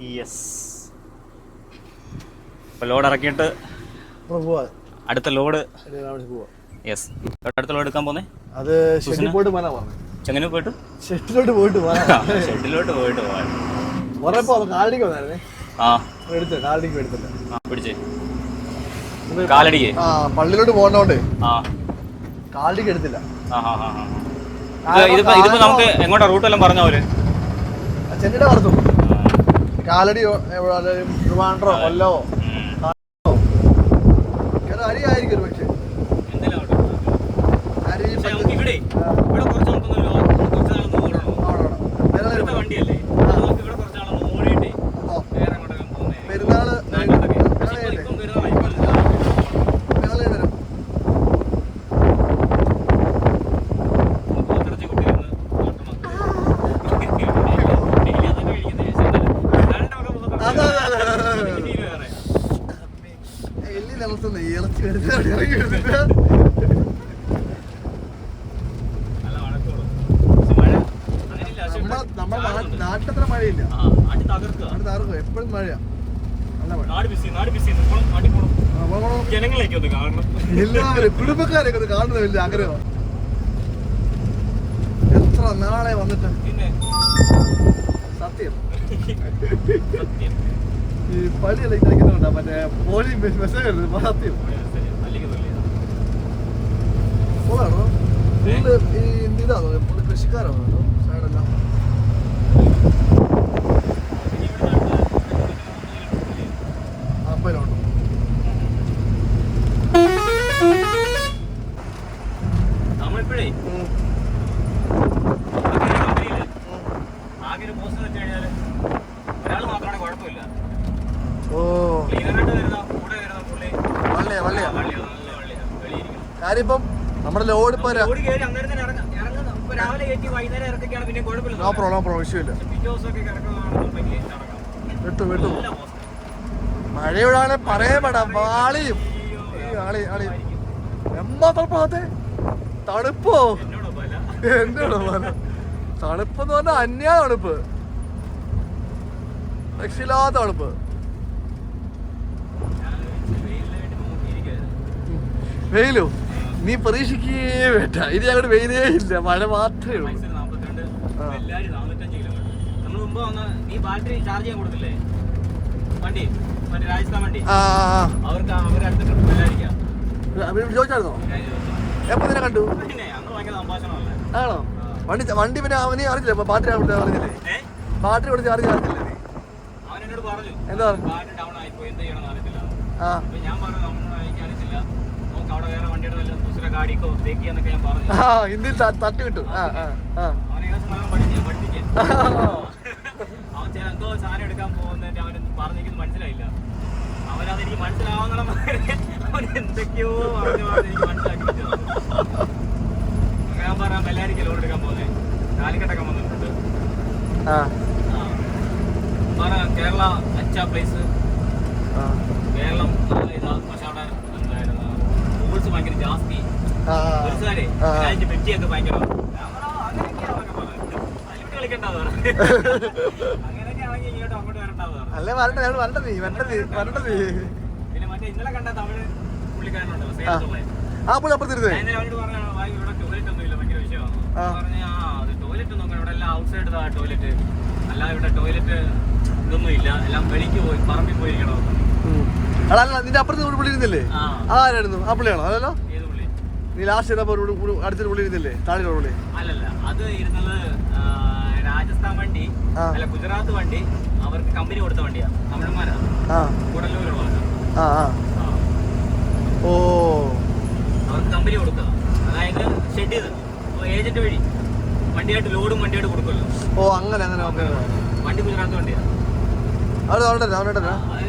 Yes. ഇപ്പോൾ load ഇറക്കിയിട്ട് അടുത്ത ലോഡ്. യെസ്. അടുത്ത ലോഡ് എടുക്കാൻ പോന്നേ അത് ഷെഡിൽ പോയിട്ട് പോകാനാ പറഞ്ഞത്. ചെങ്ങന്നൂർ പോയിട്ട് ഷെഡിലോട്ട് പോയിട്ട് ഷെഡിലോട്ട് പോയിട്ട് പോകാൻ പറഞ്ഞപ്പോ കാലടിക്ക് വന്നായിരുന്നേ. എടുത്ത് കാലടിക്ക് എടുത്തില്ല. പിടിച്ചേ കാലടിക്ക്. പള്ളിയിലോട്ട് പോകണ്ടോണ്ട് കാലടിക്ക് എടുത്തില്ല. ഇതിപ്പോ നമുക്ക് എങ്ങോട്ടാ റൂട്ട് എല്ലാം പറഞ്ഞ പോലെ ചെന്നിട വളർത്തു കാലടി ട്രിവാൻഡ്രോ കൊല്ലവോ അരിയായിരിക്കും ഒരു പക്ഷേ. പെരുന്നാള് എല്ലി നിലത്തുന്ന ഇറച്ചി നമ്മുടെ നാട്ടിലത്ര മഴയില്ല. എപ്പോഴും മഴയാ. എല്ലാവരും കുടുംബക്കാരൊക്കെ ഒന്ന് കാണുന്ന വലിയ ആഗ്രഹമാണ്. എത്ര നാളെ വന്നിട്ട് സത്യം ഈ പള്ളിയെല്ലാം കളിക്കുന്നുണ്ടാ മറ്റേ പോലീസ് മെസ്സേജ് സത്യം പോലാണോ ഫുള്ള് ഈ ഇതാണോ ഫുള്ള് കൃഷിക്കാരാണോ സൈഡെല്ലാം? അപ്പയിലുണ്ടോ? നമ്മളിപ്പോഴേ ആകെ ഒരു പോസ്റ്റ് വെച്ച് കഴിഞ്ഞാൽ ഒരാൾ മാത്രമാണ് കുഴപ്പമില്ല. കാര്യപ്പം നമ്മുടെ ലോഡ് ഇപ്പൊ വിട്ടു മഴയോടാണ് പറയപ്പെടാം വാളിയും എമ്മാത്ര ഭാഗത്തെ തണുപ്പോ എന്നോടോ തണുപ്പെന്ന് പറഞ്ഞാൽ അന്യാ തണുപ്പ്, രക്ഷയില്ലാത്ത തണുപ്പ്. വെയിലോ നീ പ്രതീക്ഷിക്കേ വേണ്ട, ഇനി അങ്ങോട്ട് വെയിലേ ഇല്ല, മഴ മാത്രമേ ഉള്ളൂ. ചോദിച്ചായിരുന്നോ? എപ്പോ നിന്നെ കണ്ടു? ആണോ? വണ്ടി പിന്നെ അവനെ അറിഞ്ഞില്ലേ? ബാറ്ററി അറിഞ്ഞില്ലേ? ബാറ്ററി കൊടുത്ത് അറിഞ്ഞില്ലേ? എന്താ ഹിന്ദിയിൽ തട്ട് കിട്ടും. എന്തോ സാധനം എടുക്കാൻ പോകുന്നതിന്റെ അവനൊന്നും പറഞ്ഞിരിക്കുന്നു മനസ്സിലായില്ല. അവനതെനിക്ക് മനസ്സിലാവുന്ന അവൻ എന്തൊക്കെയോ പറഞ്ഞു എനിക്ക് മനസ്സിലാക്കി. ഞാൻ പറയാം എല്ലാവർക്കും ലോഡ് എടുക്കാൻ പോകുന്നത് കാലിക്കട്ടൊക്കെ വന്നിട്ടുണ്ട്. കേരള അച്ഛാ പ്ലേസ്, കേരളം നല്ല ഇതാ. പക്ഷെ അവിടെ എന്തായിരുന്നു റൂൾസ് ഭയങ്കര ജാസ്തി. മനസ്സിലായി പെറ്റിയൊക്കെ ഭയങ്കര അല്ലേ വരണ്ടേ നീ പിന്നെ മറ്റേ ഇന്നലെ കണ്ട തമിഴ് പുള്ളിക്കാരനുണ്ടോ പുള്ളി അപ്പുറത്തിരുന്നേ ഇവിടെ ടോയ്ലറ്റ് ഒന്നും ഇല്ല, ഭയങ്കര വിഷയമാണ്. അത് ടോയ്ലറ്റ് നോക്കണം, ഇവിടെ എല്ലാം ഔട്ട്സൈഡ് ടോയ്ലറ്റ്, അല്ലാതെ ഇവിടെ ടോയ്ലറ്റ് ഇതൊന്നും ഇല്ല, എല്ലാം വെളിക്ക് പോയി പറമ്പിൽ പോയിരിക്കണോ. നിന്റെ അപ്പുറത്ത് പുള്ളി ഇരുന്നില്ലേ? ആരായിരുന്നു ആ പുള്ളിയാണോ? അതല്ലോ ഏത് പുള്ളി? നീ ലാസ്റ്റ് അടുത്തൊരു പുള്ളി ഇരുന്നില്ലേ താഴെ പുള്ളി? അല്ലല്ല, അത് ഇരുന്നത് രാജസ്ഥാൻ വണ്ടി അല്ല ഗുജറാത്ത് വണ്ടി, അവർക്ക് കമ്പനി കൊടുത്ത വണ്ടിയാ. തമിഴന്മാരാണ്, കൂടല്ലൂരുള്ളവരാണ്. ഓ അവർക്ക് കമ്പനി കൊടുക്കുക, അതായത് ഷെഡ് ചെയ്ത് ഏജന്റ് വഴി വണ്ടിയായിട്ട് ലോഡും വണ്ടിയായിട്ട് കൊടുക്കുമല്ലോ. ഓ അങ്ങനെ വണ്ടി ഗുജറാത്ത് വണ്ടിയാണ്.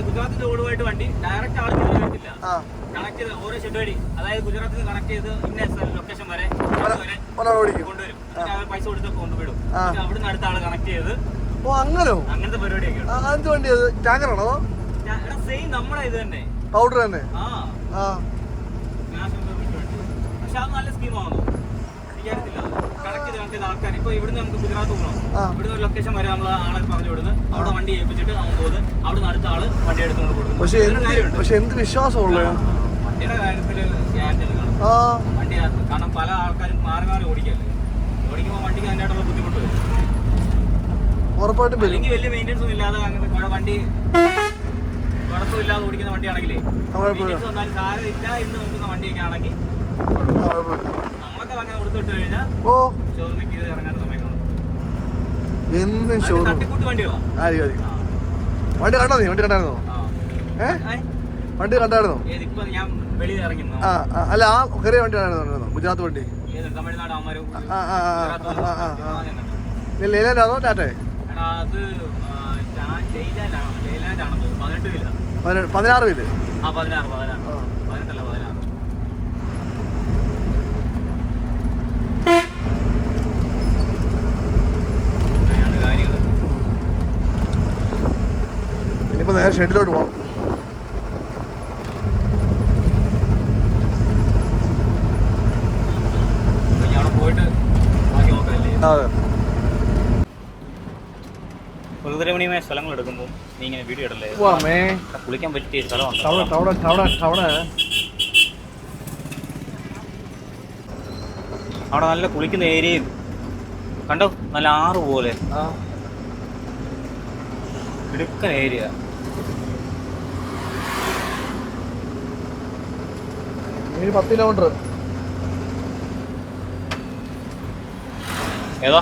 ഗുജറാത്ത് ലോഡുമായിട്ട് വണ്ടി ഡയറക്റ്റ് ആൾക്ക് വരത്തില്ല, കണക്ട് ചെയ്ത് ഓരോ ഷെഡ് വഴി, അതായത് ഗുജറാത്തിൽ നിന്ന് കണക്ട് ചെയ്ത് ഇന്ന ലൊക്കേഷൻ വരെ കൊണ്ടുവരും. പൈസ കൊടുത്ത് കൊണ്ടുവിടും. അവിടുന്ന് അടുത്ത ആള് കണക്ട് ചെയ്ത് അങ്ങനത്തെ പരിപാടിയൊക്കെയാണ്. സെയിം നമ്മളെ ഇത് തന്നെ പൗഡർ തന്നെ. പക്ഷെ അത് നല്ല സ്കീമാണോ എനിക്കറിയത്തില്ല. കണക്ട് ചെയ്ത് ആൾക്കാർ ഇപ്പൊ ഇവിടുന്ന് നമുക്ക് ഗുജറാത്ത് പോകണം, ഇവിടുന്ന് ഒരു ലൊക്കേഷൻ വരെ നമ്മൾ ആളെ പറഞ്ഞു വിടുന്നു, അവിടെ വണ്ടി ഏൽപ്പിച്ചിട്ട് നമ്മൾ പോകുന്നത്, അവിടെ അടുത്ത ആള് വണ്ടി എടുത്തുകൊണ്ട് കൊടുക്കുന്നു. പക്ഷെ എന്ത് വിശ്വാസമുള്ള വണ്ടിയുടെ കാര്യത്തില് ഗ്യാരണ്ടി കാണും. വണ്ടി കാരണം പല ആൾക്കാരും മാറി മാറി ഓടിക്കല്ലേ, ഓടിക്കുമ്പോൾ വണ്ടിക്ക് അതിൻ്റെതായിട്ടുള്ള ബുദ്ധിമുട്ട് വരും. ഉറപ്പായിട്ടും അല്ലെങ്കിൽ വലിയ മെയിൻ്റെനൻസ് ഒന്നും ഇല്ലാതെ അങ്ങനെ വണ്ടി കുഴപ്പമില്ലാതെ ഓടിക്കുന്ന വണ്ടിയാണെങ്കിലേ മെയിൻ്റെനൻസ് വന്നാലും സാരമില്ല എന്ന് നോക്കുന്ന വണ്ടിയൊക്കെ ആണെങ്കിൽ നമ്മളൊക്കെ അങ്ങനെ കൊടുത്തിട്ട് കഴിഞ്ഞാൽ ഷോറൂമിൽ ഇറങ്ങാൻ സമയം തട്ടിക്കൂട്ട് വണ്ടികളാണ്. വണ്ടി കണ്ടോ നീ? വണ്ടി കണ്ടായിരുന്നോ? വണ്ടി കണ്ടായിരുന്നോ? ഇപ്പൊ ഞാൻ വെളിയിൽ ഇറങ്ങി. അല്ല ആ കയറിയ വണ്ടി കണ്ടായിരുന്നോ? ഗുജറാത്ത് വണ്ടി തമിഴ്നാട് അമ്മമാരും ലേലാൻഡാണോ ടാറ്റേ? അത് ലെയ്ലാൻഡാണെന്ന് 18 ഇല്ല 16 ഇല്ല 16 18 അല്ല 16. ഇനിയിപ്പോ നേരെ ഷെഡിലോട്ട് പോകണം. പോയിട്ട് ബാക്കി നോക്കാല്ലേ? അതെ. പ്രകൃതിരമണീയമായ സ്ഥലങ്ങൾ എടുക്കുമ്പോൾ നീ ഇങ്ങനെ വീഡിയോ ഇടല്ലേ? കുളിക്കാൻ പറ്റിയ സ്ഥലമുണ്ട് അവിടെ, നല്ല കുളിക്കുന്ന ഏരിയയും കണ്ടോ, നല്ല ആറ് പോലെ ഇടുക്കൻ ഏരിയ. ഒരു 10 കിലോമീറ്റർ ഏതാ?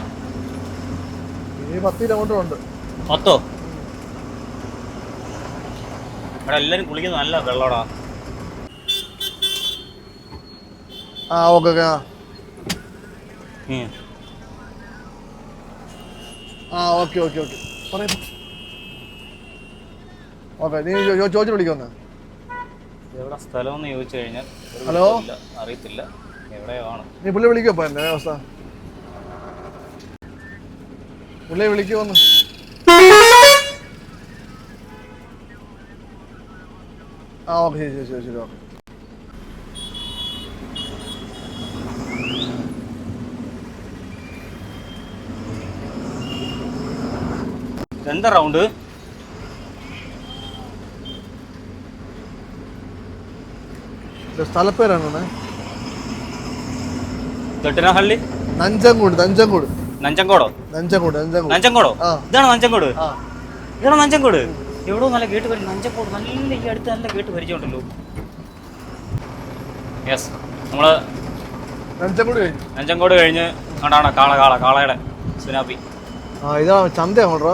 10 കിലോമീറ്റർ ഉണ്ട്. 10? അവിടെ എല്ലാരും കുളിക്കുന്ന നല്ല വെള്ളടാ. ഓക്കെ ഓക്കെ ഓക്കെ ഓക്കെ പറയാം. ഓക്കെ നീ ചോദിച്ചു വിളിക്കുമെന്ന്. എവിടെ സ്ഥലം എന്ന് ചോദിച്ചു കഴിഞ്ഞാൽ ഹലോ അറിയത്തില്ല എവിടെയാണ്. നീ പുള്ളി വിളിക്കുമോ? എന്നെ അവസ്ഥ പുള്ളിയെ വിളിക്കുമെന്ന്. ഓക്കെ ശരി ശരി ശരി ഓക്കെ. എന്താ റൗണ്ട്? സ്ഥലപ്പേരാണ് തൊട്ടിനഹള്ളി. നഞ്ചങ്കോട്. നഞ്ചങ്കോടോ? നഞ്ചങ്കോടോ? ഇതാണ് നഞ്ചങ്കോട്. ഇതാണ് നഞ്ചങ്കോട്. എവിടോ നല്ല കേട്ട് വരും. നഞ്ചങ്കോട് നല്ല ഈ അടുത്ത് നല്ല കേട്ട് പരിചയമുണ്ടല്ലോ. യെസ്, നമ്മള് നഞ്ചങ്കോട് കഴിഞ്ഞ് കണ്ടാണ് കാളയുടെ സുനാപ്പി. ഇതാണ് ചന്തയാണോ?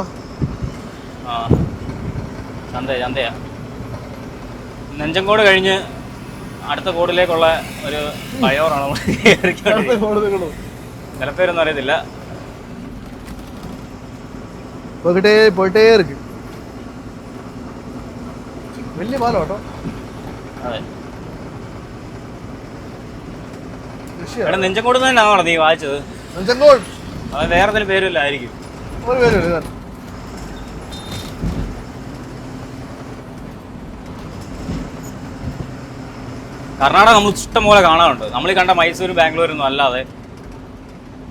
ചന്തയാ. നഞ്ചങ്കോട് കഴിഞ്ഞ് അടുത്ത കോഡിലേക്കുള്ള ഒരു പയോറാണ്. ചില പേരൊന്നും അറിയത്തില്ല. പോയിട്ടേ ഇருக்கு. വലിയ പാലം കേട്ടോ. അതെ. നെഞ്ചങ്കോട് തന്നെയാണോ നീ വായിച്ചത്? നെഞ്ചങ്കോട് അത് വേറെ എന്തെങ്കിലും പേരില്ല ആയിരിക്കും. കർണാടക നമ്മൾ ഇഷ്ടം പോലെ കാണാറുണ്ട്. നമ്മൾ ഈ കണ്ട മൈസൂരും ബാംഗ്ലൂരൊന്നും അല്ലാതെ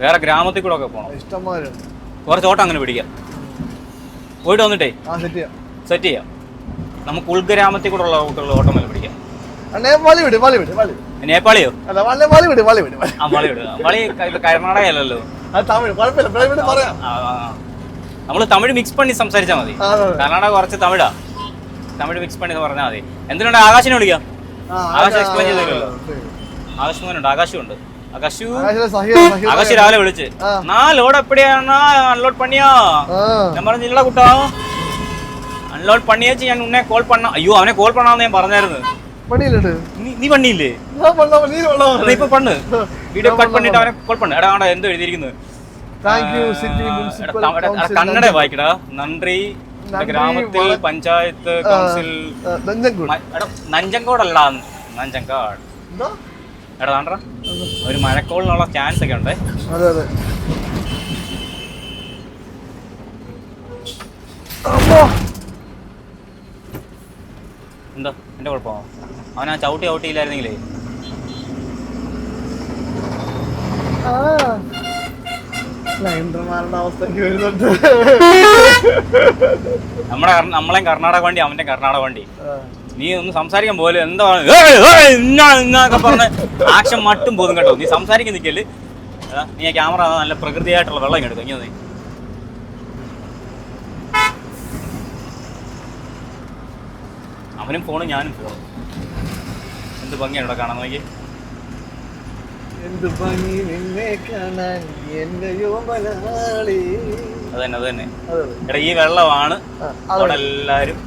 വേറെ ഗ്രാമത്തിൽ കൂടെ ഒക്കെ പോകണം. ഇഷ്ടംപോലെ കുറച്ച് ഓട്ടം അങ്ങനെ പിടിക്കാം. പോയിട്ട് വന്നിട്ടേ സെറ്റ് ചെയ്യാം. നമുക്ക് ഉൾഗ്രാമത്തിൽ കൂടെ ഉള്ള ഓട്ടം വല്ല പിടിക്കാം. നേപ്പാളിയോ? വളി കർണാടക അല്ലല്ലോ. നമ്മള് തമിഴ് മിക്സ് പണി സംസാരിച്ചാൽ മതി. കർണാടക കുറച്ച് തമിഴ് മിക്സ് പണി പറഞ്ഞാൽ മതി. എന്തിനുണ്ട്? ആകാശിനെ വിളിക്കാം. ആകാശ് എക്സ്പ്ലെയിൻ ചെയ്തല്ലോ. ആകാശുണ്ട്. ആകാശ് രാവിലെ വിളിച്ച് ലോഡ് എപ്പടിയാണ് അൺലോഡ് പണിയാ? ഞാൻ പറഞ്ഞില്ല കുട്ടാ, അൺലോഡ് പണിയാച്ച് ഞാൻ ഉന്നെ കോൾ പണ്ണ. അയ്യോ, അവനെ കോൾ പണ്ണാന്ന് ഞാൻ പറഞ്ഞായിരുന്നു. നീ പണിയില്ലേ? ഇപ്പൊ പണ്ണ് വീഡിയോ കട്ട് പണിട്ട് അവനെ കോൾ പണ്ണ്. എടാ എന്തോ എഴുതിയിരിക്കുന്നത്? കന്നഡ വായിക്കടാ. നന്ദി ഗ്രാമത്തിൽ പഞ്ചായത്ത് കൗൺസിൽ നഞ്ചങ്കോടല്ല, നഞ്ചങ്കാട്. എടാ താണ്ടാ ഒരു മഴക്കോളിനുള്ള ചാൻസ് ഒക്കെ ഉണ്ട്. എന്താ എന്റെ കുഴപ്പമോ? അവനാ ചവിട്ടിയില്ലായിരുന്നെങ്കിലേ ലൈൻഡർമാരുടെ അവസ്ഥ വരുന്നുണ്ട്. നമ്മളെയും കർണാടക വണ്ടി, അവന്റെ കർണാടക വണ്ടി. നീ ഒന്ന് സംസാരിക്കാൻ പോലെ എന്താണ് എന്നൊക്കെ പറഞ്ഞ് ആക്ഷൻ മട്ടും പോകും കേട്ടോ. നീ സംസാരിക്കാൻ നിൽക്കല്. നീ ക്യാമറ നല്ല പ്രകൃതിയായിട്ടുള്ള വെള്ളം ഇങ്ങ് എടുക്കും. ഇങ്ങനെ അവനും ഫോണും ഞാനും ഫോണും. എന്ത് ഭംഗിയാണ് ഇവിടെ കാണാൻ നോക്കി. എന്ത് ഭംഗി നിന്നെ കാണാൻ എന്റെയോ മലയാളി. അതന്നെ അതന്നെ. എടാ ഈ വെള്ളമാണ് അവിടെ എല്ലാരും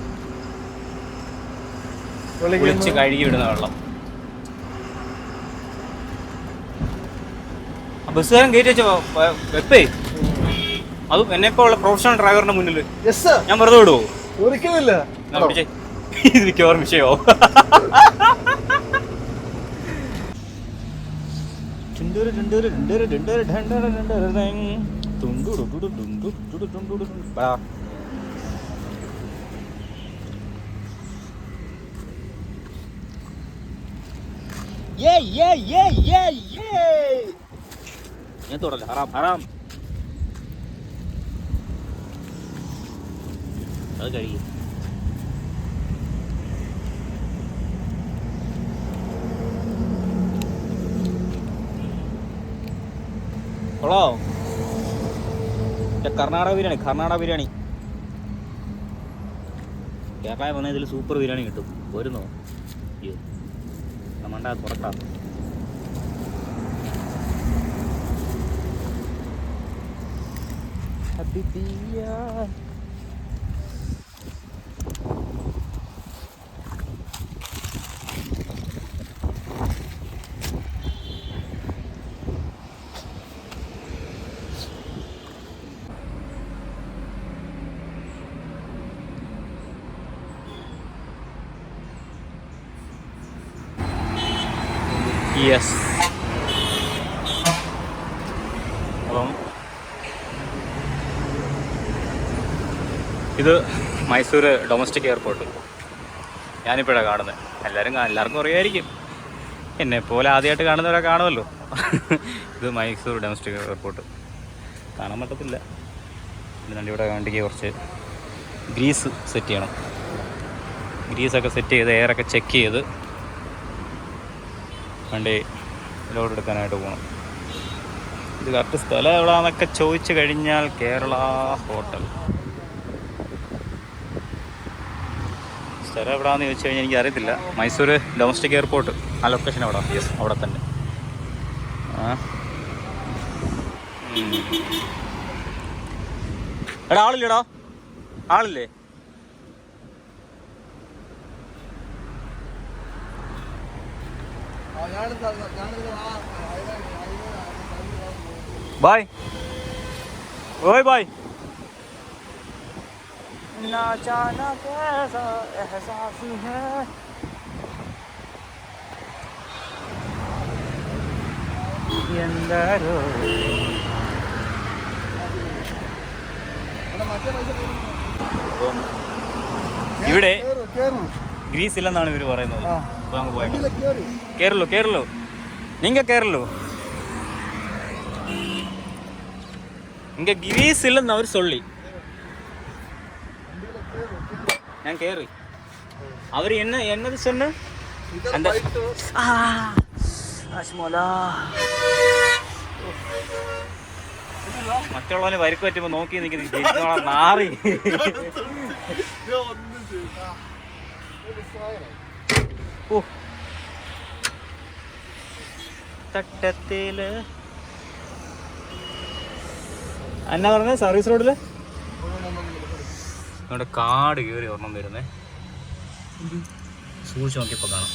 കുളിച്ച് കഴുകി വിടുന്ന വെള്ളം. ബസ്സുകാരൻ കയറ്റി വെച്ച വെപ്പേ, അതും എന്നെപ്പോ ഉള്ള പ്രൊഫഷണൽ ഡ്രൈവറിന്റെ മുന്നിൽ ഞാൻ വെറുതെ വിടുവോ? ഒരിക്കലില്ല. ഇത് മിക്കവാറും വിഷയോ. ഞാൻ തൊടല്ല. ഹറാം ഹറാം. അത് കഴിയും. ഹലോ, കർണാടക ബിരിയാണി. കർണാടക ബിരിയാണി കേരള വന്ന ഇതിൽ സൂപ്പർ ബിരിയാണി കിട്ടും. പോരുന്നോ? അയ്യോ നമ്മണ്ട തുറക്കാം. യെസ്. അപ്പം ഇത് മൈസൂർ ഡൊമസ്റ്റിക് എയർപോർട്ട്. ഞാനിപ്പോഴാണ് കാണുന്നത്. എല്ലാവർക്കും അറിയായിരിക്കും, എന്നെപ്പോലെ ആദ്യമായിട്ട് കാണുന്നവരെ കാണുമല്ലോ. ഇത് മൈസൂർ ഡൊമസ്റ്റിക് എയർപോർട്ട്. കാണാൻ പറ്റത്തില്ല. പിന്നെ ഇവിടെ വണ്ടിക്ക് കുറച്ച് ഗ്രീസ് സെറ്റ് ചെയ്യണം. ഗ്രീസൊക്കെ സെറ്റ് ചെയ്ത് എയറൊക്കെ ചെക്ക് ചെയ്ത് വണ്ടി ലോഡ് എടുക്കാനായിട്ട് പോകണം. ഇത് കറക്റ്റ് സ്ഥലം എവിടെയാണെന്നൊക്കെ ചോദിച്ചു കഴിഞ്ഞാൽ കേരള ഹോട്ടൽ. സ്ഥലം എവിടെയാണെന്ന് ചോദിച്ചു കഴിഞ്ഞാൽ എനിക്ക് അറിയത്തില്ല. മൈസൂർ ഡൊമസ്റ്റിക് എയർപോർട്ട് ആ ലൊക്കേഷൻ എവിടെ? യെസ്, അവിടെ തന്നെ. എടാ ആളില്ലേടാ? ആളില്ലേ? बाय ओए बाय ना जाना कैसा एहसास है ಎಂದರೋ. ഇവിടെ ഗ്രീസ് ഇല്ലെന്നാണ് ഇവർ പറയുന്നത്. അപ്പോൾ അങ്ങ് പോയേക്കാം. കേരളോ നിങ്ങൾ കേരളോ ഇങ്ങ ഗ്രീസ് ഇല്ലെന്ന് അവർ സൊള്ളി. ഞാൻ കയറി. അവർ എന്നത് சொன்ன அந்த മറ്റുള്ളവനെ വരിക്ക് പറ്റുമ്പോൾ നോക്കി നിൽക്കുന്ന നാറി. ഓ തട്ടത്തില് എന്നാ പറഞ്ഞ സർവീസ് റോഡില് നമ്മുടെ കാട് കയറി ഒരെണ്ണം വരുന്നേ. സൂക്ഷിച്ച് നോക്കിയപ്പോൾ കാണാം.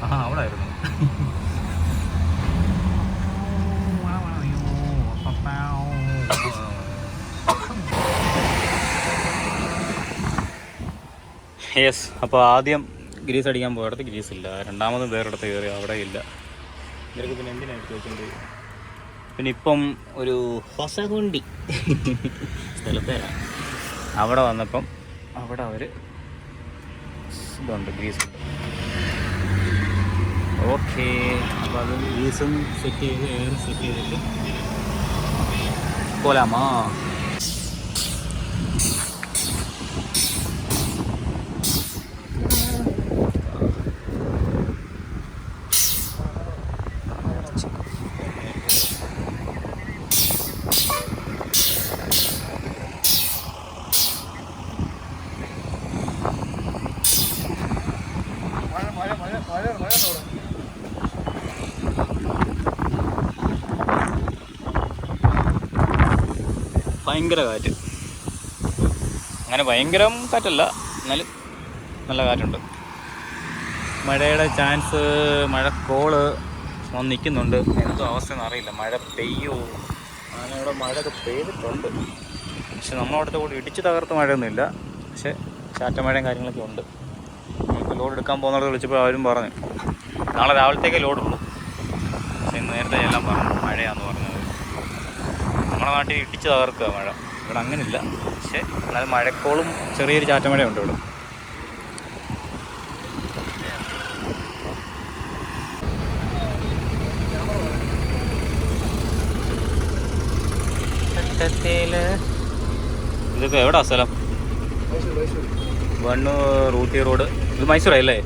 ആ അവിടെ ആയിരുന്നു. യെസ്. അപ്പോൾ ആദ്യം ഗ്രീസ് അടിക്കാൻ പോയിടത്ത് ഗ്രീസ് ഇല്ല. രണ്ടാമതും വേറെടുത്ത് കയറി, അവിടെ ഇല്ല. ഇവർക്ക് പിന്നെ എന്തിനായിട്ട് ചോദിച്ചിട്ടുണ്ട്? പിന്നെ ഇപ്പം ഒരു ഹൊസകുണ്ടി സ്ഥലത്തേരാണ്. അവിടെ വന്നപ്പം അവിടെ അവർ ഇതുണ്ട്, ഗ്രീസ് ഉണ്ട്. ഓക്കെ, അപ്പോൾ അത് ഗ്രീസും സെറ്റ് ചെയ്ത് എയർ സെറ്റ് ചെയ്തിട്ട് പോലാമാ. ഭയങ്കര കാറ്റ്, അങ്ങനെ ഭയങ്കരം കാറ്റല്ല, എന്നാലും നല്ല കാറ്റുണ്ട്. മഴയുടെ ചാൻസ്, മഴക്കോള് വന്ന് നിൽക്കുന്നുണ്ട്. എന്തോ അവസ്ഥയെന്ന് അറിയില്ല, മഴ പെയ്യോ. അങ്ങനെ ഇവിടെ മഴയൊക്കെ പെയ്തിട്ടുണ്ട്, പക്ഷെ നമ്മളവിടുത്തെ കൂടി ഇടിച്ച് തകർത്ത് മഴയൊന്നുമില്ല. പക്ഷേ ചാറ്റ മഴയും കാര്യങ്ങളൊക്കെ ഉണ്ട്. നമുക്ക് ലോഡ് എടുക്കാൻ പോകുന്നത് വിളിച്ചപ്പോൾ അവരും പറഞ്ഞു നാളെ രാവിലത്തേക്കേ ലോഡുള്ളൂ. പക്ഷേ ഇന്ന് നേരത്തെ എല്ലാം പറഞ്ഞു മഴയാണെന്ന് പറഞ്ഞത്. നമ്മുടെ നാട്ടിൽ ഇടിച്ച് തകർക്കുക മഴ, ഇവിടെ അങ്ങനെയില്ല. പക്ഷേ എന്നാൽ മഴക്കോളും ചെറിയൊരു ചാറ്റമഴയുണ്ട് ഇവിടെ. ഇതൊക്കെ എവിടാ സ്ഥലം? വണ്ണൂർ ഊട്ടി റോഡ്. ഇത് മൈസൂരല്ലേ?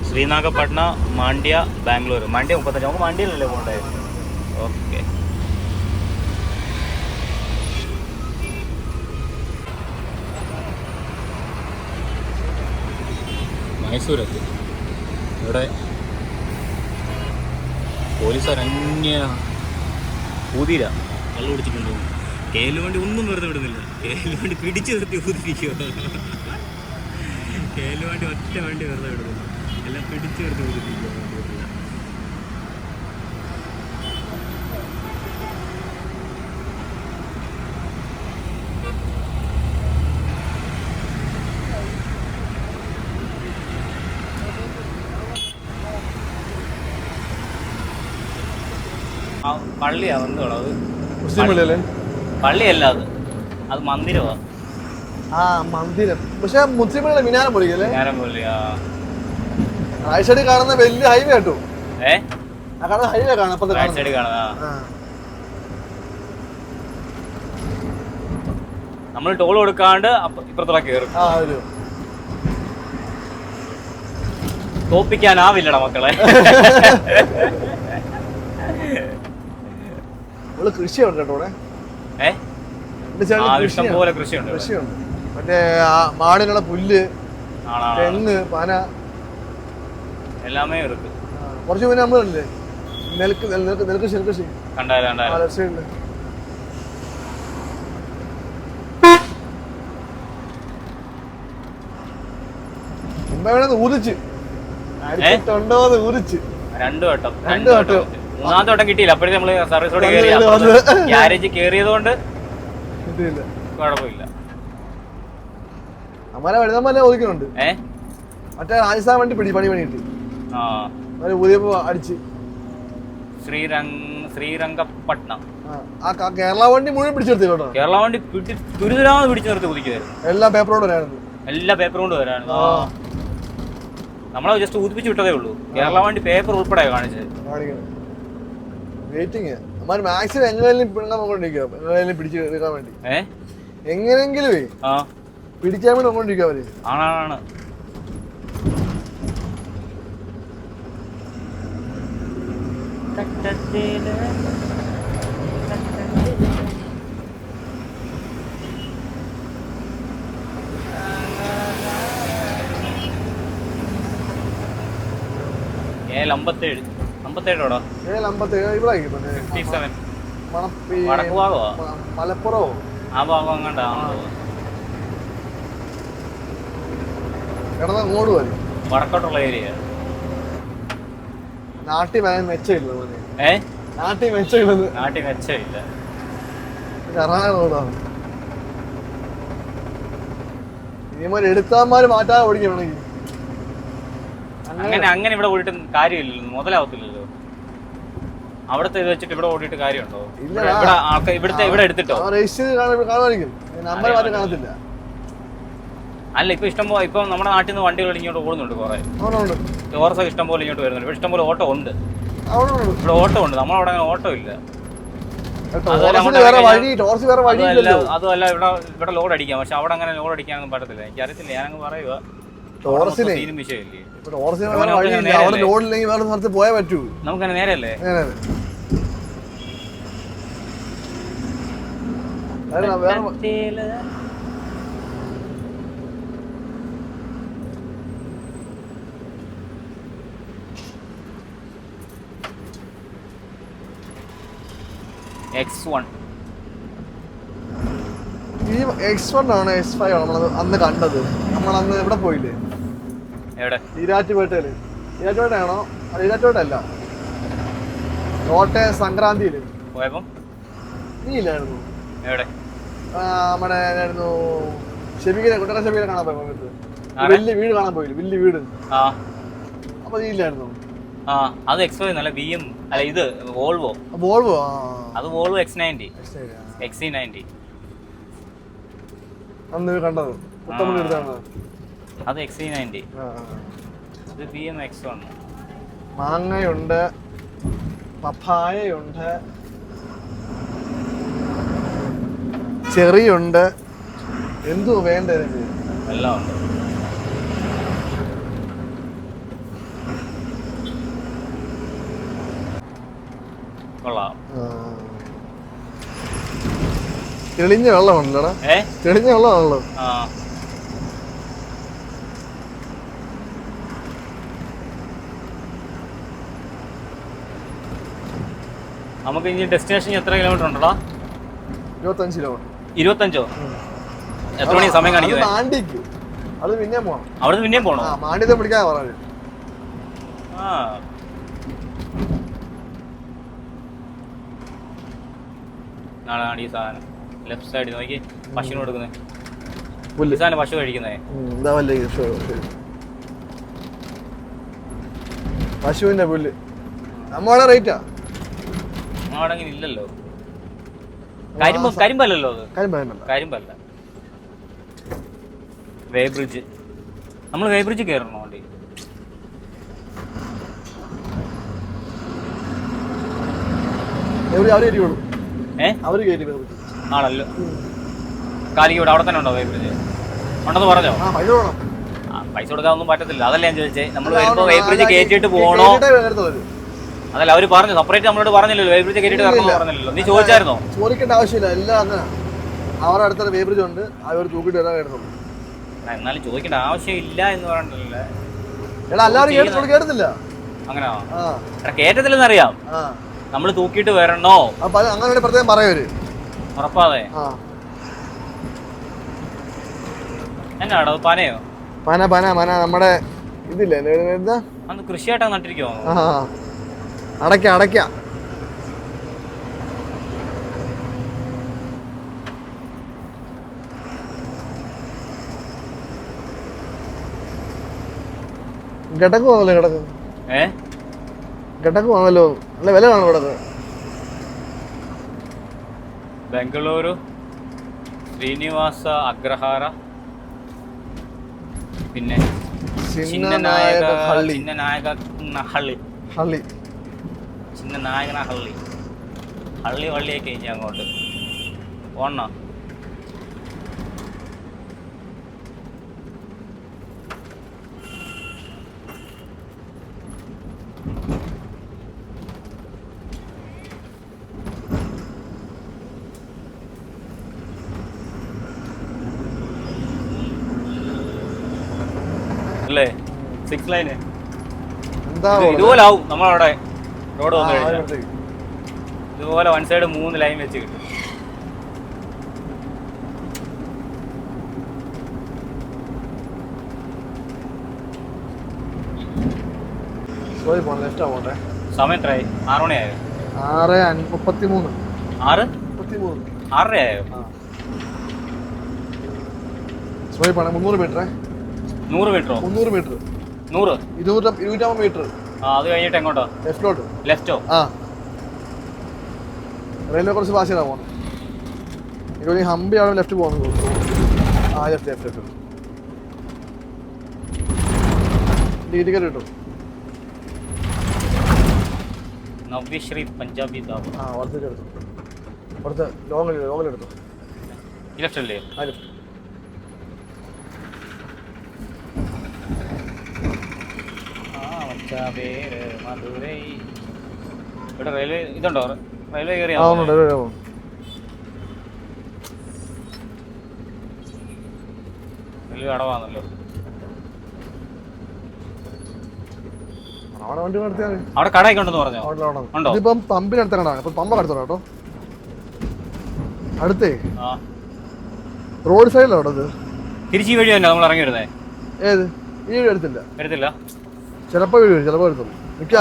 ശ്രീനാഗപട്ടണ, മാണ്ഡ്യ, ബാംഗ്ലൂർ. മാണ്ഡ്യ 35. നമുക്ക് മാണ്ഡ്യയിലല്ലേ പോകണ്ടേ? ഓക്കെ. മൈസൂരെത്തി. ഇവിടെ പോലീസുകാരന്യ ഊതിയില്ല, കള്ളു പിടിച്ചിട്ടുണ്ടോ? കേരള വണ്ടി ഒന്നും വെറുതെ വിടുന്നില്ല. കേരള വണ്ടി പിടിച്ചു നിർത്തി ഊതിരിക്കുക. കേരള വണ്ടി ഒറ്റ വണ്ടി വെറുതെ വിടുന്നില്ല, എല്ലാം പിടിച്ചു നിർത്തി ഊതിരിക്കുക. പള്ളിയാ വന്നോളൂ. അത് മുസ്ലിം പള്ളിയല്ലേ? പള്ളിയല്ല, അത് മന്ദിരമാണ്. ആ മന്ദിരം, പക്ഷെ മുസ്ലിം പള്ളിയുടെ മിനാരം പൊളിക്കല്ലേ? മിനാരം പൊളിയാ. റൈറ്റ് സൈഡിൽ കാണുന്ന വലിയ ഹൈവേ കേട്ടോ. ആ കാണുന്ന ഹൈവേ കാണാം. റൈറ്റ് സൈഡിൽ കാണുന്ന നമ്മൾ ടോൾ കൊടുക്കാണ്ട് ഇപ്പുറത്തോടെ കയറും. തോപ്പിക്കാനാവില്ലടാ മക്കളെ. കൃഷിയുണ്ട് കേട്ടോ ഇവിടെ. ഇഷ്ടം പോലെ കൃഷിയുണ്ട്. മറ്റേ മാടിനുള്ള പുല്ല്, തെങ്ങ്, പന എല്ലാമേ ഇருக்கு. കുറച്ച് മുന്നേ നമ്മളില്ലേ നെൽകൃഷി ഊതിച്ച് ഊതിച്ച് 2 വട്ടം. മൂന്നാമത്തെ വട്ടം കിട്ടിയില്ല. അപ്പോഴേ നമ്മള് സർവീസ് റോഡ് കയറി ഗ്യാരേജ് കയറിയതുകൊണ്ട് കുഴപ്പമില്ല. അമ്മാരെ വഴുതമ്മ ഒതുക്കുന്നുണ്ട്. മറ്റേ രാജസ്ഥാൻ വണ്ടി പണി കിട്ടി. ഊതിയപ്പോ അടിച്ച് ശ്രീരംഗപട്ടണം. കേരള വണ്ടി മുഴുവൻ പിടിച്ചെടുത്തി കേട്ടോ. കേരള വണ്ടി തുരിതുരാന്ന് പിടിച്ചു നിർത്തി കുതിക്കുമായിരുന്നു. എല്ലാ പേപ്പർ കൊണ്ട് വരായിരുന്നു. നമ്മളെ ജസ്റ്റ് ഊതിപ്പിച്ച് വിട്ടതേ ഉള്ളൂ. കേരള വണ്ടി പേപ്പർ ഉൾപ്പെടെ കാണിച്ചത്. മാക്സിമം എങ്ങനെയും പിടിച്ചെടുക്കാൻ വേണ്ടി, എങ്ങനെങ്കിലും പിടിക്കാൻ വേണ്ടി നോക്കൊണ്ടിരിക്കുക അവര്. ആണ്. മലപ്പുറമോ ആ ഭാഗം അങ്ങോട്ടാ വടക്കോട്ടുള്ള ഏരിയ. നാട്ടിൽ മെച്ചമില്ല. നാട്ടിൽ മെച്ചമില്ലെന്ന്. നാട്ടിൽ മെച്ചമില്ല. റോഡാണ് ഇനിമാര് എടുത്താന്മാര് മാറ്റാതെ ഓടിക്കണമെങ്കിൽ അങ്ങനെ ഇവിടെ ഓടിയിട്ട് കാര്യമില്ലല്ലോ, മുതലാവത്തില്ലല്ലോ. അവിടുത്തെ ഇത് വെച്ചിട്ട് ഇവിടെ ഓടിയിട്ട് കാര്യമുണ്ടോ? ഇവിടെ എടുത്തിട്ടോ നമ്പർ മാറ്റി കാണത്തില്ല. അല്ല ഇപ്പൊ ഇപ്പൊ നമ്മുടെ നാട്ടിൽ നിന്ന് വണ്ടികൾ ഇങ്ങോട്ട് ഓടുന്നുണ്ട് കുറെ. ടോറസ് ഒക്കെ ഇഷ്ടം പോലെ ഇങ്ങോട്ട് വരുന്നുണ്ട്. ഇവിടെ ഇഷ്ടം പോലെ ഓട്ടോ ഉണ്ട്. ഇവിടെ ഓട്ടോ ഉണ്ട്. നമ്മളവിടെ അങ്ങനെ ഓട്ടോ ഇല്ല. അതുമല്ല ഇവിടെ ലോഡ് അടിക്കാം. പക്ഷെ അവിടെ അങ്ങനെ ലോഡ് അടിക്കാനൊന്നും പറ്റത്തില്ല. എനിക്കറിയത്തില്ല, ഞാനങ്ങ് പറയുക. സീനും വിഷയമില്ലേ? നമുക്കങ്ങനെ നേരല്ലേ? X1 ഈ X1 ആണ് X5 ആണ് നമ്മൾ അന്ന് കണ്ടത്. നമ്മൾ അന്ന് എവിടെ പോയില്ലേ? എവിടെ? ഈരാറ്റുപേട്ടയില്. ഈരാറ്റുപേട്ടയാണോ? ഈരാറ്റുപേട്ടല്ല, കോട്ടയം സംക്രാന്തിയില് പോയപ്പോ നീ ഇല്ലായിരുന്നു? എവിടെ? നമ്മുടെ ആയിരുന്നു ഷെബീനെ, കുട്ടറ ഷെബീനെ കാണാൻ പോയ സമയത്ത് വലിയ വീട് കാണാൻ പോയില്ലേ? വലിയ വീട്. അപ്പൊ നീ ഇല്ലായിരുന്നു? അത് X5 നല്ല BM അല്ല, ഇത് വോൾവോ. അത് വോൾവോ X90 XC90 അന്ന് കണ്ടത്. അത് XC90. ഇത് BM X1. മാങ്ങയുണ്ട്, പപ്പായയുണ്ട്, ചെറിയുണ്ട്, എന്തോ വേണ്ടേ എല്ലാം ഉണ്ട്. തെളിഞ്ഞ വെള്ളമാണല്ലോടാ. തെളിഞ്ഞ വെള്ളമാണല്ലോ. നമുക്ക് ഇനി ഡെസ്റ്റിനേഷൻ എത്ര കിലോമീറ്റർ ഉണ്ടോ? 25 കിലോമീറ്റർ. 25? എത്ര മണി സമയം കാണിക്കുന്നത്? മാണ്ടിക്ക് അത് പിന്നെയും പോകണം. അവിടെ പിന്നെയും പോകണം. മാണ്ടിത്തെ പിടിക്കാൻ പറഞ്ഞു. നാളെ ഈ സാധനം ലെഫ്റ്റ് സൈഡിൽ നോക്കി പശുവിന് കൊടുക്കുന്നത്. സാധനം പശു കഴിക്കുന്നേ. പശുവിന്റെ പുല്ല് നമ്മുടെ റേറ്റാ. അവിടെ അങ്ങനെ ഇല്ലല്ലോ. കരിമ്പല്ലല്ലോ അത്. കരിമ്പല്ല. വേ ബ്രിഡ്ജ്. നമ്മൾ വേ ബ്രിഡ്ജ് കയറണോ വണ്ടി? ആണല്ലോ. കാലിക്കോട് അവിടെ തന്നെ ഉണ്ടോ വേ ബ്രിഡ്ജ്? ഉണ്ടെന്ന് പറഞ്ഞോ? പൈസ കൊടുക്കാനൊന്നും പറ്റത്തില്ല. അതല്ല ഞാൻ ചോദിച്ചേ. നമ്മൾ വരുമ്പോ വേ ബ്രിഡ്ജ് കയറ്റിട്ട് പോകണോ? അതല്ല അവര് പറഞ്ഞു, സെപ്പറേറ്റ് നമ്മളോട് പറഞ്ഞില്ലല്ലോ വേ ബ്രിഡ്ജ് കയറ്റിട്ട് വരണമെന്ന് പറഞ്ഞില്ലല്ലോ. നീ ചോദിച്ചായിരുന്നോ? ചോദിക്കേണ്ട ആവശ്യമില്ല. എല്ലാം അവരുടെ അടുത്ത വേ ബ്രിഡ്ജ് ഉണ്ട്, അവർ തൂക്കിട്ട് വരാൻ കേട്ടുള്ളൂ. എന്നാലും ചോദിക്കേണ്ട ആവശ്യം ഇല്ല എന്ന് പറഞ്ഞിട്ടില്ല. അങ്ങനെയാ? കേറ്റത്തില്ലെന്ന് അറിയാം. നമ്മള് തൂക്കിട്ട് വരണോ? അങ്ങനെ പ്രത്യേകം പറയവര്. ഉറപ്പാതെ. എന്നാടോ പനയോ? പന നമ്മുടെ ഇതില്ലേ അന്ന് കൃഷിയായിട്ടാ നട്ടിരിക്കോ? അടയ്ക്ക കിടക്ക് പോകണല്ലോ. കിടക്ക് പോകണല്ലോ. നല്ല വില കാണും കിടക്ക്. ബംഗളൂരു ശ്രീനിവാസ അഗ്രഹാര, പിന്നെ ഹള്ളി വള്ളിയൊക്കെ ഇനി അങ്ങോട്ട് ഓണ. അല്ലേ 6 ലൈന് ഇതുപോലെ ആവും. നമ്മളവിടെ റോഡ് വന്നു കഴിഞ്ഞാൽ ഇതുപോലെ വൺ സൈഡ് 3 ലൈൻ വെച്ച് കിട്ടും. സമയം എത്രയായി? 6 മണിയായോ? 6:33. 6:33 ആയോ? സ്വൈപ്പ് ആണ്. 300 മീറ്റർ. 100 മീറ്ററോ? 300 മീറ്റർ. 100 250 മീറ്റർ. അത് കഴിഞ്ഞിട്ട് എങ്ങോട്ടോ? ലെഫ്റ്റോ? റെയിൽവേ കുറച്ച് ഭാഷയിലാണ് പോകുന്നത്. എനിക്ക് ഹംപി ആണ് ലെഫ്റ്റ് പോകുന്നത്. ലെഫ്റ്റ് ടിക്കറ്റ് കിട്ടും. നവ്യശ്രീ പഞ്ചാബി ധാബ. അവിടുത്തെ ലോങ്ങിലെടുത്തു. ലെഫ്റ്റ് അല്ലേ? ലെഫ്റ്റ്. മധുരൈ. ഇവിടെ റെയിൽവേ ഇതുണ്ടോ? റെയിൽവേ കയറിയാ റെയിൽവേ അടവാണല്ലോ. അവിടെ കടയൊക്കെ ഉണ്ടെന്ന് പറഞ്ഞോ? ഉണ്ടോ? ഇതിപ്പം പമ്പിനടുത്താണ്. പമ്പ അടുത്തോളാം കേട്ടോ. അടുത്തേ റോഡ് സൈഡിലാണ് അവിടെ. തിരിച്ച് ഈ വഴി തന്നെ നമ്മൾ ഇറങ്ങി വരുന്നേ? ഏത്? ഈ വീട് എടുത്തില്ല. ചിലപ്പോ വീട് വരും, ചിലപ്പോ എടുത്തുള്ളൂ.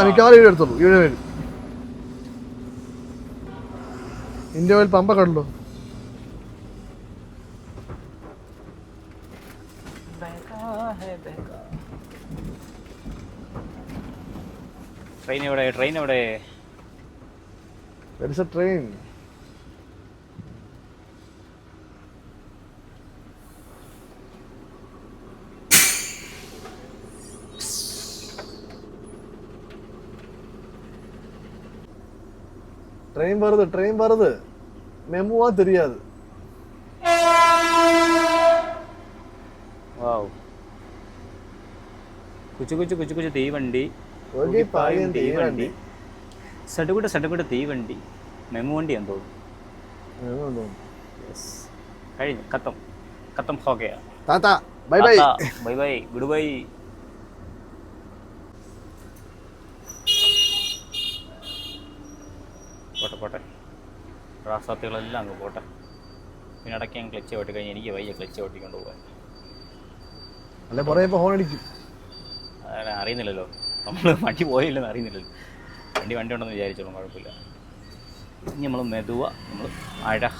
മിക്കവാറും വീട് എടുത്തുള്ളൂ. ഈ വീട് വരും. ഇന്ത്യ ഓയിൽ പമ്പ കണ്ടല്ലോ. ട്രെയിൻ എവിടെ? ട്രെയിൻ ட்ரெயின் வருது மெமுவா தெரியாது. വാവ്. കുച്ചു തീവണ്ടി, തീവണ്ടി, സടുകുട തീവണ്ടി, മെമു വണ്ടി എന്ന് തോന്നുന്നു. കഴിഞ്ഞു. ഖത്തം ഹോ ഗയാ. Tata bye bye. Good bye. പോട്ടെ റാസാത്തുകളെല്ലാം അങ്ങ് പോട്ടെ. പിന്നെ ഇടയ്ക്ക് ഞാൻ ക്ലച്ച് ഓട്ടി കഴിഞ്ഞ് എനിക്ക് വയ്യ ക്ലച്ച് ഓട്ടിക്കൊണ്ട് പോകാൻ. അറിയുന്നില്ലല്ലോ നമ്മൾ വണ്ടി പോയില്ലെന്ന് അറിയുന്നില്ലല്ലോ. വണ്ടി ഉണ്ടെന്ന് വിചാരിച്ചോളും, കുഴപ്പമില്ല. ഇനി നമ്മൾ മെതുവ, നമ്മൾ അഴഹ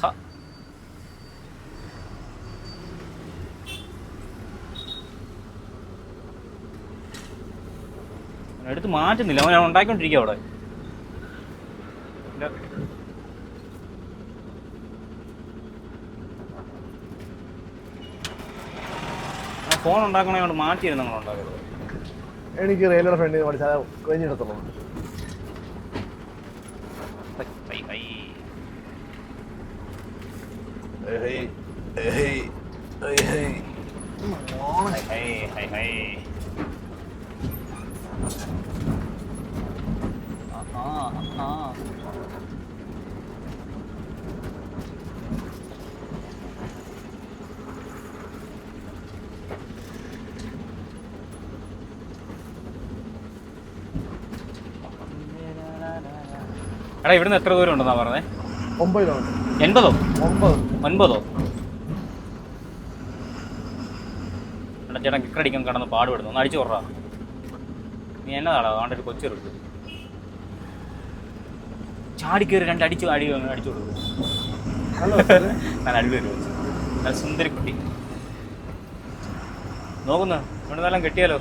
എടുത്ത് മാറ്റുന്നില്ല. അവൻ ഉണ്ടാക്കിക്കൊണ്ടിരിക്കുക അവിടെ. ഫോൺ ഉണ്ടാക്കണേ കൊണ്ട് മാറ്റിയിരുന്നു നമ്മൾ ഉണ്ടാക്കുന്നത്. എനിക്ക് റെയിൽവേ ഫ്രണ്ട് പഠിച്ചാൽ കഴിഞ്ഞിടത്തുള്ളൂ. എടാ ഇവിടുന്ന് എത്ര ദൂരം ഉണ്ടെന്നാ പറഞ്ഞേ? 9 കിലോമീറ്റർ. 9? എടാ ചേട്ടൻ കിക്കടിക്കാൻ കിടന്ന് പാടുപെടുന്നു. ഒന്ന് അടിച്ചു കൊറാ. നീ എന്നതാടാ അതുകൊണ്ട് ഒരു കൊച്ചെടുത്തു ചാടി കയറി 2 അടിച്ചു കൊടുക്കും. നല്ല അടിപൊളി കൊച്ചു, നല്ല സുന്ദരി കുട്ടി. നോക്കുന്നു ഇവിടെ നല്ല കെട്ടിയാലോ?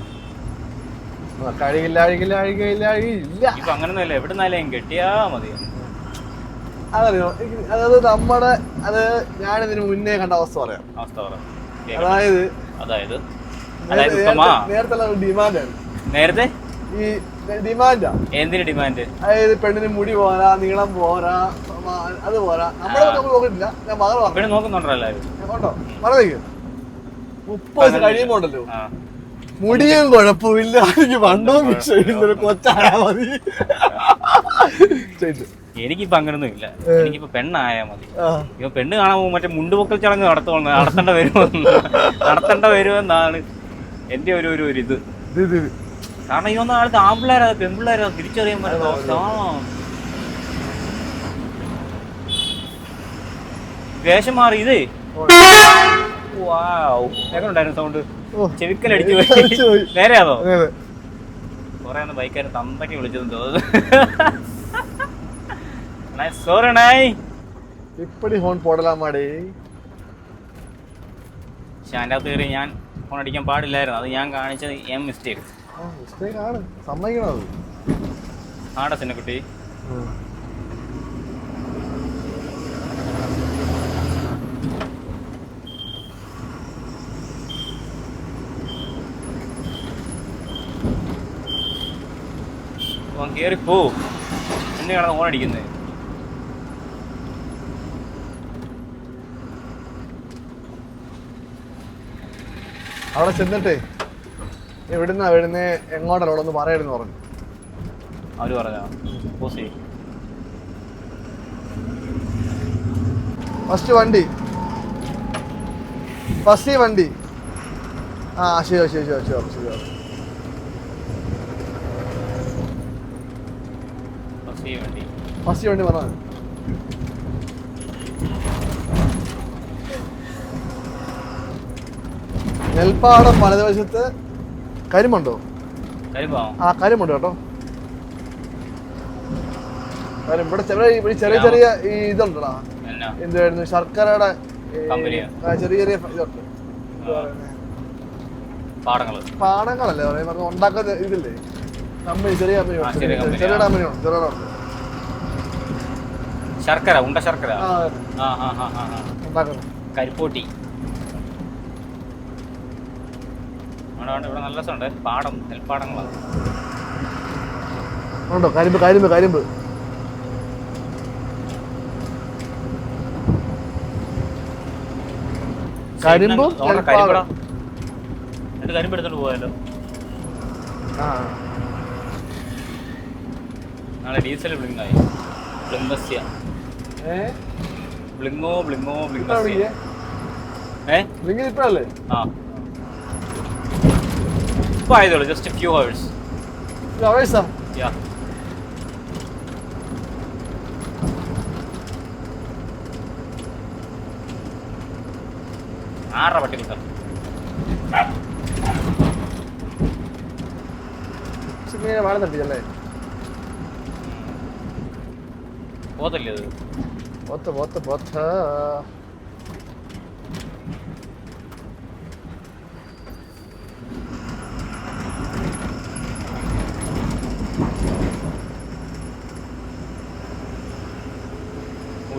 ഇപ്പൊ അങ്ങനൊന്നുമല്ല, എവിടെ നിന്നാലും കെട്ടിയാ മതി. അതറിയോ? അതായത് നമ്മുടെ ഞാനിതിന് മുന്നേ കണ്ട അവസ്ഥ പറയാം. അതായത് നേരത്തെ ഈ ഡിമാൻഡാ. എന്തിന് ഡിമാൻഡ്? അതായത് പെണ്ണിന് മുടി പോരാ, നീളം പോരാ, അത് പോരാ. നമ്മൾ നോക്കിട്ടില്ല. ഞാൻ മകളെ നോക്കുന്നുണ്ടോ എല്ലാവരും? കേട്ടോ പറഞ്ഞേക്ക്. 30 കഴിയുമ്പോ ഉണ്ടല്ലോ മുടിയും കുഴപ്പമില്ല, എനിക്ക് വണ്ണവും വിഷയമില്ല, കൊച്ചായാ മതി. എനിക്കിപ്പോ അങ്ങനൊന്നും ഇല്ല. എനിക്കിപ്പോ പെണ്ണായാ മതി. ഇപ്പൊ പെണ്ണ് കാണാൻ പോകുമ്പോ മറ്റേ മുണ്ടുപൊക്കൽ ചടങ്ങ് നടത്തേണ്ട വരുമെന്നാണ് എന്റെ ഒരു ഇത്. കാരണം ഈ ഒന്നും ആൾക്ക് ആൺപിള്ളേരാ പെൺപിള്ളേരാ തിരിച്ചറിയാൻ പറ്റുന്ന വേഷം മാറി. ഇതേ എങ്ങനെയുണ്ടായിരുന്നു സൗണ്ട്? ചെവിക്കലടിച്ചു പോയി. നേരെയാണോ? കുറെ ബൈക്കാര് തന്തയ്ക്ക് വിളിച്ചതെന്ന് തോന്നുന്നു. ഇപ്പടി ഹോൺ പോടലാമാടേ. പക്ഷെ അതിൻ്റെ അകത്ത് കയറി ഞാൻ ഫോൺ അടിക്കാൻ പാടില്ലായിരുന്നു. അത് ഞാൻ കാണിച്ചത് മിസ്റ്റേക്ക്. മിസ്റ്റേക്ക് ആണ്, സമ്മതിക്കണം അത്. ആടാ സിന്നക്കുട്ടി. കയറി പോ, എന്നെ കിടന്ന് ഫോൺ അടിക്കുന്നത്. അവിടെ ചെന്നിട്ടേ എവിടുന്ന എങ്ങോട്ടല്ല അവിടെ ഒന്ന് പറയണെന്ന് പറഞ്ഞു. അവര് പറഞ്ഞോ? ഫസ്റ്റ് വണ്ടി. ആ ശരി ശരി ശരി ശരി ശരി. ഫസ്റ്റ് വണ്ടി പറഞ്ഞാൽ നെൽപ്പാടം വലതുവശത്ത് കരിമ്പുണ്ടോ? ആ കരിമ്പുണ്ട് കേട്ടോ. ഇവിടെ ചെറിയ ചെറിയ ഈ ഇതുണ്ടടാ, എന്തായിരുന്നു ശർക്കരയുടെ ചെറിയ ചെറിയ ഇതുണ്ട്. പാടങ്ങളല്ലേ പറയുന്നത്, ഉണ്ടാക്കുന്ന ഇതില്ലേ കമ്പനി, ചെറിയ കമ്പനി, ചെറിയ കമ്പനിയുണ്ട്. ശർക്കര ഉണ്ട ശർക്കര കരിപ്പോട്ടി. ഇവിടെ നല്ല രസമുണ്ട്. പാടം, നെൽപ്പാടങ്ങളാണ്. ഉണ്ടോ? കരിമ്പ് കരിമ്പ് കരിമ്പ് കരിമ്പും കരിമ്പ് എടുത്തോണ്ട് പോയാലോ? നാളെ ഡീസൽ ബ്ലിങ്ങായി. ബ്ലിങ്ങോ ബ്ലിങ്ങോ ബ്ലിങ്ങോല്ലേ? ആ ഇപ്പൊ ആയതോളൂ. Just few hours. Yeah. ആറര പട്ടി കിട്ടാം. വാഴ തട്ടിയല്ലേ? പോത്തല്ലേ അത്? പോത്ത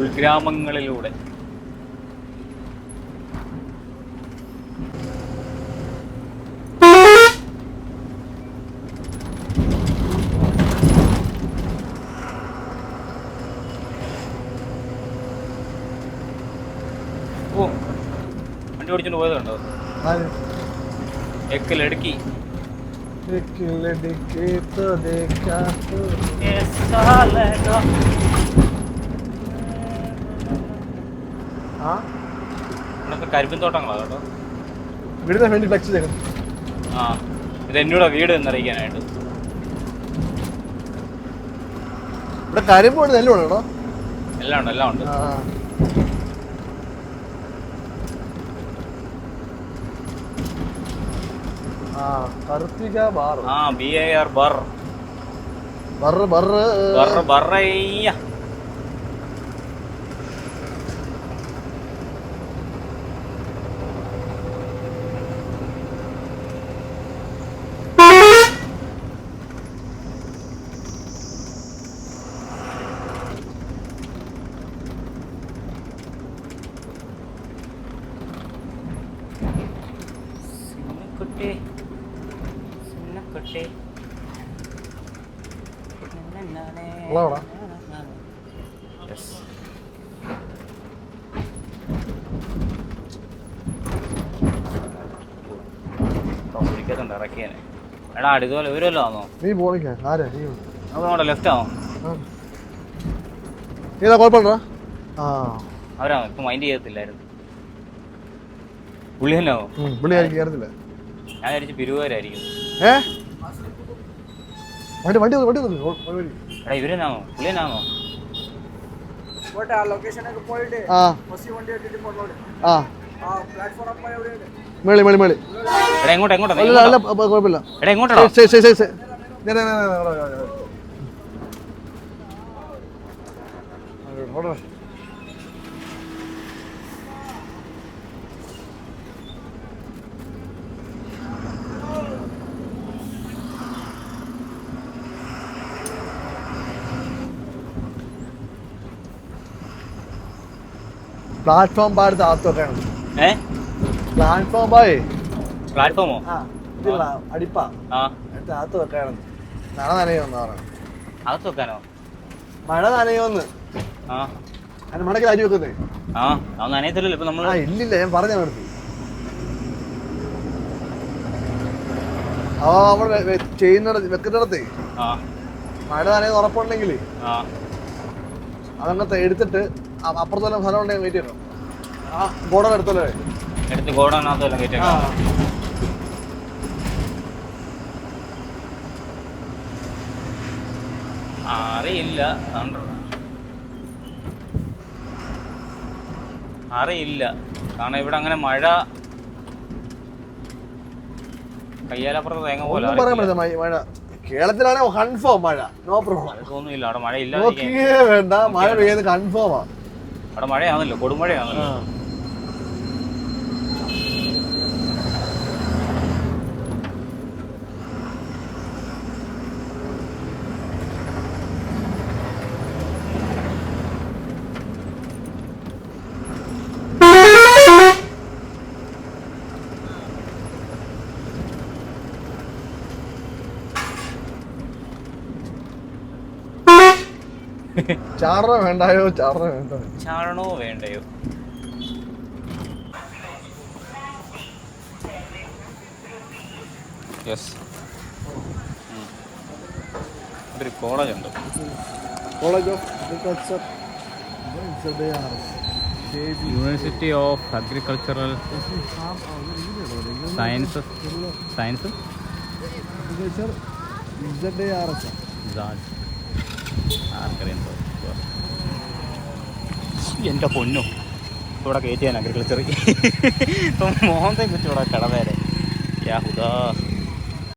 ഉൾഗ്രാമങ്ങളിലൂടെ വണ്ടി ഓടിച്ചോണ്ട് പോയത് കണ്ടോ? എക്കിലടുക്കി കരിമ്പിൻ തോട്ടങ്ങളാ കേട്ടോ. വീടിന് വേണ്ടി ഫ്ലെക്സ് ചെയ്തു. ആ ഇത് എന്നോട് വീട് എന്നറിയിക്കാനായിട്ട്. ഇവിടെ കരിമ്പ് നെല്ലും കേട്ടോ. എല്ലാം ഉണ്ട്, എല്ലാം ഉണ്ട്. എടാ ഇതുപോലെ ഇവരല്ലോ ആണോ? നീ പോണിക്കാ അതോടെ ലെഫ്റ്റ് ആണോ? അവരാണോ? ഇപ്പൊ മൈൻഡ് ചെയ്യത്തില്ലായിരുന്നു. പുള്ളി തന്നെയാണോ? ഞാൻ വിചാരിച്ചു പിരുവാരായിരിക്കും. എടാ ഇവരെന്നാണോ? പുള്ളി തന്നെയാണോ? എങ്ങോട്ടാ എങ്ങോട്ടാ? ഓടോ. പ്ലാറ്റ്ഫോം ബാർ താത്തൊക്കെയാണ്. പ്ലാറ്റ്ഫോം ബായേ പ്ലാറ്റ്ഫോമോ? അടിപ്പാ താത്ത് വെക്കാണ്. മഴ നനയോന്ന് പറയണം. അകത്ത് വെക്കാനോ? മഴ നനയോന്ന്. അതിന് മടക്കിൽ അരി വെക്കുന്നേ. നനയത്തില്ലല്ലോ ഇപ്പൊ നമ്മള്. ഇല്ലില്ല, ഞാൻ പറഞ്ഞ നിർത്തി. അവിടെ ചെയ്യുന്നിടത്ത് വെക്കുന്നിടത്തേ മഴ നനയെന്ന് ഉറപ്പുണ്ടെങ്കിൽ അതങ്ങനത്തെ എടുത്തിട്ട് അപ്പുറത്തുള്ള സ്ഥലം ഉണ്ടെങ്കിൽ വെയിറ്റ് ചെയ്യണം. ഗോഡൻ എടുത്തല്ലേ എടുത്ത് ഗോഡനകത്തെല്ലാം കയറ്റിയേക്കാം. അറിയില്ല കാരണം ഇവിടെ അങ്ങനെ മഴ കയ്യാലപ്പുറത്ത് തേങ്ങ പോലെ മഴ. കേരളത്തിലാണെങ്കിൽ കൺഫേം മഴ, നോ പ്രോബ്ലം. തോന്നുന്നില്ല അവിടെ മഴ ഇല്ല. വേണ്ട, മഴ പെയ്യുന്നത് കൺഫേമാ. അവിടെ മഴയാണല്ലോ, കൊടുമഴയാണല്ലോ. ചാടണോ വേണ്ടായോ? ചാടണോ വേണ്ടോ? ചാടണോ വേണ്ടയോ? യെസ്, ഒരു കോളേജ് ഉണ്ട്. College of agriculture, university of agricultural sciences. എൻ്റെ പൊന്നു ഇവിടെ കയറ്റിയാൻ അഗ്രികൾച്ചർ മോഹത്തെ കുറിച്ച് ഇവിടെ കടവേരെ യാഹുദാ.